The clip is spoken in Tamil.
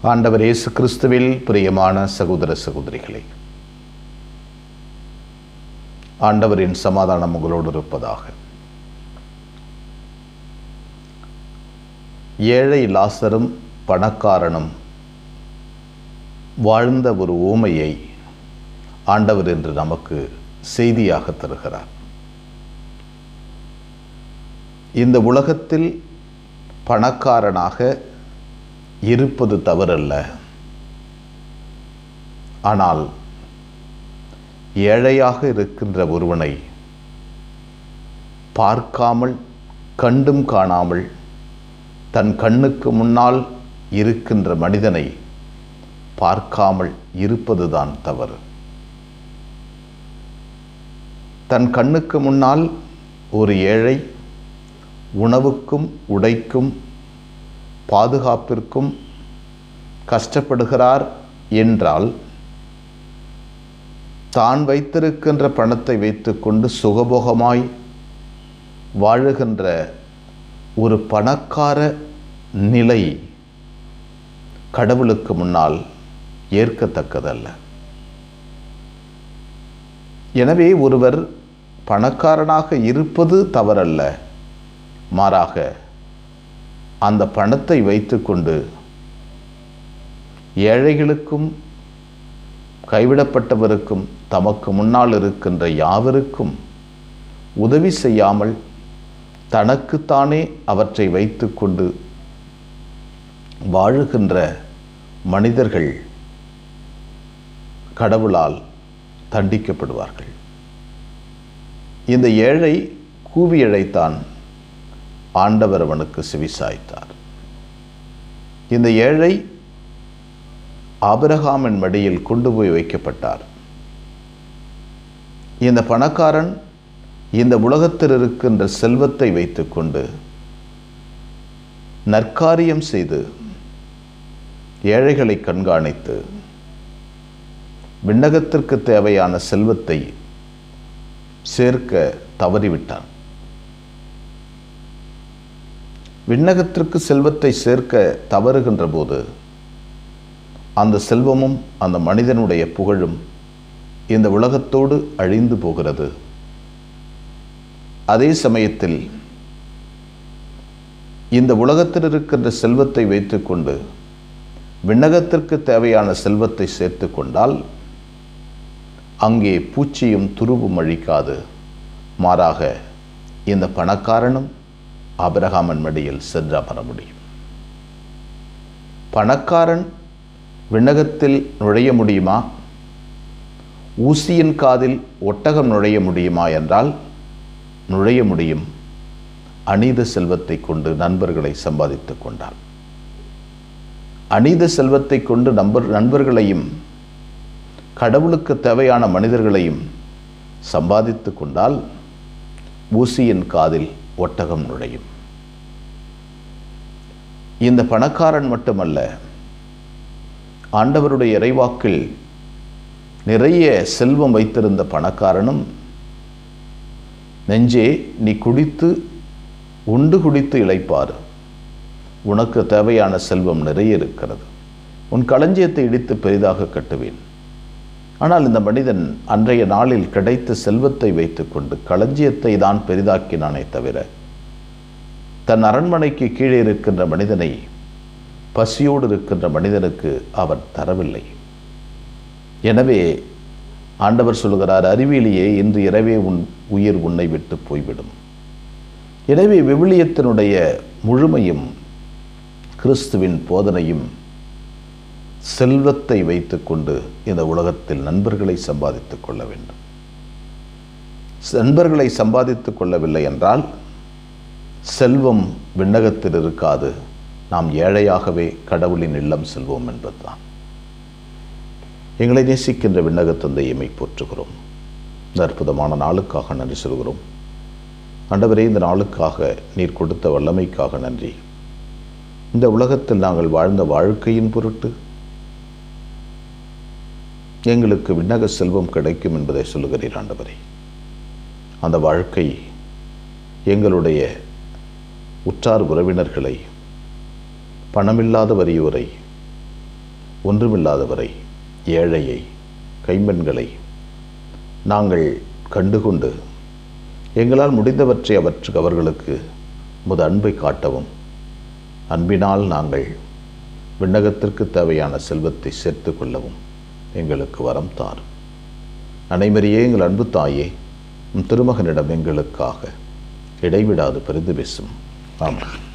ஆண்டவர் இயேசு கிறிஸ்துவில் பிரியமான சகோதர சகோதரிகளே, ஆண்டவரின் சமாதானம் உங்களோடு இருப்பதாக. ஏழை லாசரும் பணக்காரனும் வாழ்ந்த ஒரு உவமையை ஆண்டவர் என்று நமக்கு செய்தியாக தருகிறார். இந்த உலகத்தில் பணக்காரனாக இருப்பது தவறல்ல, ஆனால் ஏழையாக இருக்கின்ற ஒருவனை பார்க்காமல் கண்டும் காணாமல் தன் கண்ணுக்கு முன்னால் இருக்கின்ற மனிதனை பார்க்காமல் இருப்பதுதான் தவறு. தன் கண்ணுக்கு முன்னால் ஒரு ஏழை உணவுக்கும் உடைக்கும் பாதுகாப்பிற்கும் கஷ்டப்படுகிறார் என்றால், தான் வைத்திருக்கின்ற பணத்தை வைத்துக்கொண்டு சுகபோகமாய் வாழுகின்ற ஒரு பணக்கார நிலை கடவுளுக்கு முன்னால் ஏற்கத்தக்கதல்ல. எனவே ஒருவர் பணக்காரனாக இருப்பது தவறல்ல, மாறாக அந்த பணத்தை வைத்துக்கொண்டு ஏழைகளுக்கும் கைவிடப்பட்டவருக்கும் தமக்கு முன்னால் இருக்கின்ற யாவருக்கும் உதவி செய்யாமல் தனக்குத்தானே அவற்றை வைத்துக்கொண்டு வாழுகின்ற மனிதர்கள் கடவுளால் தண்டிக்கப்படுவார்கள். இந்த ஏழை கூவி அழைத்தான், ஆண்டவர் அவனுக்கு செவிசாய்த்தார். இந்த ஏழை ஆபிரகாமின் மடியில் கொண்டு போய் வைக்கப்பட்டார். இந்த பணக்காரன் இந்த உலகத்தில் இருக்கின்ற செல்வத்தை வைத்துக்கொண்டு நற்காரியம் செய்து ஏழைகளை கண்காணித்து விண்ணகத்திற்கு தேவையான செல்வத்தை சேர்க்க தவறிவிட்டான். விண்ணகத்திற்கு செல்வத்தை சேர்க்க தவறுகின்ற போது அந்த செல்வமும் அந்த மனிதனுடைய புகழும் இந்த உலகத்தோடு அழிந்து போகிறது. அதே சமயத்தில் இந்த உலகத்தில் இருக்கின்ற செல்வத்தை வைத்துக்கொண்டு விண்ணகத்திற்கு தேவையான செல்வத்தை சேர்த்து கொண்டால் அங்கே பூச்சியும் துருவும் அழிக்காது. மாறாக இந்த பணக்காரனும் ஆபிரகாமின் மடியில் சென்று அமர முடியும். பணக்காரன் விண்ணகத்தில் நுழைய முடியுமா? ஊசியின் காதில் ஒட்டகம் நுழைய முடியுமா என்றால் நுழைய முடியும். அநீத செல்வத்தை கொண்டு நண்பர்களை சம்பாதித்து கொண்டார். அநீத செல்வத்தை கொண்டு நண்பர்களையும் கடவுளுக்கு தேவையான மனிதர்களையும் சம்பாதித்து கொண்டால் ஊசியின் காதில் ஒட்டகம் நுழையும். இந்த பணக்காரன் மட்டுமல்ல, ஆண்டவருடைய இறைவாக்கில் நிறைய செல்வம் வைத்திருந்த பணக்காரனும், நெஞ்சே நீ குடித்து உண்டு குடித்து இளைப்பாறு, உனக்கு தேவையான செல்வம் நிறைய இருக்கிறது, உன் களஞ்சியத்தை இடித்து பெரிதாக கட்டுவேன். ஆனால் இந்த மனிதன் அன்றைய நாளில் கிடைத்த செல்வத்தை வைத்துக்கொண்டு களஞ்சியத்தை தான் பெரிதாக்கினானே தவிர தன் அரண்மனைக்கு கீழே இருக்கின்ற மனிதனை, பசியோடு இருக்கின்ற மனிதனுக்கு அவர் தரவில்லை. எனவே ஆண்டவர் சொல்கிறார், அறிவிலேயே இன்று இரவே உன் உயிர் உன்னை விட்டு போய்விடும். எனவே விவிலியத்தினுடைய முழுமையும் கிறிஸ்துவின் போதனையும் செல்வத்தை வைத்துக்கொண்டு இந்த உலகத்தில் நண்பர்களை சம்பாதித்துக் கொள்ள வேண்டும். நண்பர்களை சம்பாதித்துக் கொள்ளவில்லை என்றால் செல்வம் விண்ணகத்தில் இருக்காது, நாம் ஏழையாகவே கடவுளின் இல்லம் செல்வோம் என்பதுதான். எங்களை நேசிக்கின்ற விண்ணக தந்தையை போற்றுகிறோம். இந்த அற்புதமான நாளுக்காக நன்றி சொல்கிறோம். ஆண்டவரே, இந்த நாளுக்காக நீர் கொடுத்த வல்லமைக்காக நன்றி. இந்த உலகத்தில் நாங்கள் வாழ்ந்த வாழ்க்கையின் பொருட்டு எங்களுக்கு விண்ணக செல்வம் கிடைக்கும் என்பதை சொல்லுகிறீர் ஆண்டவரே. அந்த வாழ்க்கை எங்களுடைய உற்றார் உறவினர்களை, பணமில்லாத வறியோரை, ஒன்றுமில்லாதவரை, ஏழையை, கைம்பெண்களை நாங்கள் கண்டுகொண்டு எங்களால் முடிந்தவற்றை அவர்களுக்கு உமது அன்பை காட்டவும், அன்பினால் நாங்கள் விண்ணகத்திற்கு தேவையான செல்வத்தை சேர்த்து கொள்ளவும் எங்களுக்கு வரம் தாரும். அனைவரையே எங்கள் அன்பு தாயே, உம் திருமகனிடம் எங்களுக்காக இடைவிடாது பரிந்து பேசும். ஆமாம்.